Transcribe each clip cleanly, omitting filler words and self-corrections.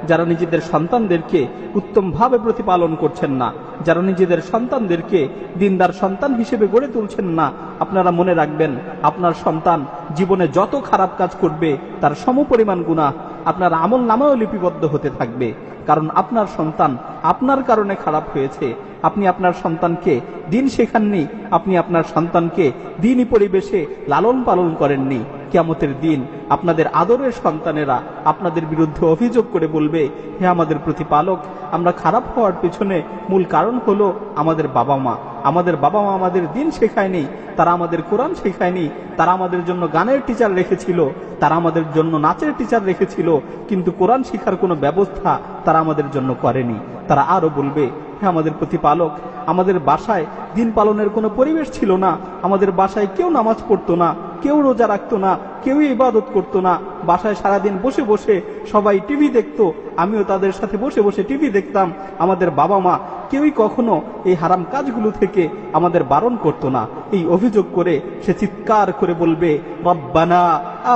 যারা নিজেদের সন্তানদেরকে উত্তমভাবে প্রতিপালন করছেন না, যারা নিজেদের সন্তানদেরকে দিনদার সন্তান হিসেবে গড়ে তুলছেন না, আপনারা মনে রাখবেন আপনার সন্তান জীবনে যত খারাপ কাজ করবে তার সমপরিমাণ গুনাহ আপনার আমল নামাও লিপিবদ্ধ হতে থাকবে। কারণ আপনার সন্তান আপনার কারণে খারাপ হয়েছে। আপনি আপনার সন্তানকে দিন শেখাননি, আপনি আপনার সন্তানকে দিনই পরিবেশে লালন পালন করেননি। কিয়ামতের দিন আপনাদের আদরের সন্তানেরা আপনাদের বিরুদ্ধে অভিযোগ করে বলবে, হে আমাদের প্রতিপালক, আমরা খারাপ হওয়ার পিছনে মূল কারণ হলো আমাদের বাবা মা। আমাদের বাবা মা আমাদের দিন শেখায়নি, তারা আমাদের কোরআন শেখায়নি, তারা আমাদের জন্য গানের টিচার রেখেছিল, তারা আমাদের জন্য নাচের টিচার রেখেছিল, কিন্তু কোরআন শিখার কোনো ব্যবস্থা তারা আমাদের জন্য করেনি। তারা আরো বলবে, হে আমাদের প্রতিপালক, আমাদের বাসায় দিন পালনের কোনো পরিবেশ ছিল না, আমাদের বাসায় কেউ নামাজ পড়তো না, কেউ রোজা রাখতো না, কেউই ইবাদত করতো না, বাসায় সারাদিন বসে বসে সবাই টিভি দেখতো, আমিও তাদের সাথে বসে বসে টিভি দেখতাম। আমাদের বাবা মা কেউই কখনো এই হারাম কাজগুলো থেকে আমাদের বারণ করতো না। এই অভিযোগ করে সে চিৎকার করে বলবে, রব্বানা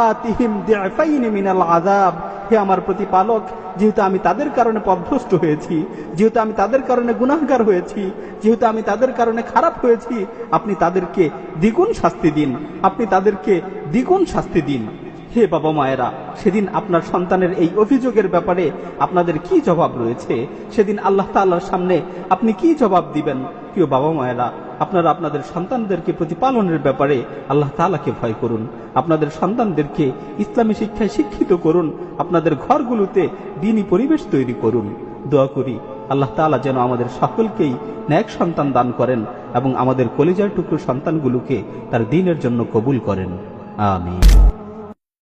আতিহিম দি'ফাইন মিনাল আযাব, হে আমার প্রতিপালক, যেহেতু আমি তাদের কারণে পথভ্রষ্ট হয়েছি, যেহেতু আমি তাদের কারণে গুনাহগার হয়েছি, যেহেতু আমি তাদের কারণে খারাপ হয়েছি, আপনি তাদেরকে দ্বিগুণ শাস্তি দিন, আপনি তাদেরকে দ্বিগুণ শাস্তি দিন। হে বাবা মায়েরা, সেদিন আপনার সন্তানের এই অভিযোগের ব্যাপারে আপনাদের কি জবাব রয়েছে? সেদিন আল্লাহ তাআলার সামনে আপনি কি জবাব দিবেন? প্রিয় বাবা মায়েরা, আপনারা আপনাদের সন্তানদেরকে প্রতিপালনের ব্যাপারে আল্লাহ তাআলাকে ভয় করুন, আপনাদের সন্তানদেরকে ইসলামী শিক্ষায় শিক্ষিত করুন, আপনাদের ঘরগুলোতে দ্বীনি পরিবেশ তৈরি করুন। দোয়া করি আল্লাহ তাআলা যেন আমাদের সকলকেই নেক সন্তান দান করেন এবং আমাদের কলিজার টুকরো সন্তানগুলোকে তার দ্বীনের জন্য কবুল করেন। আমিন।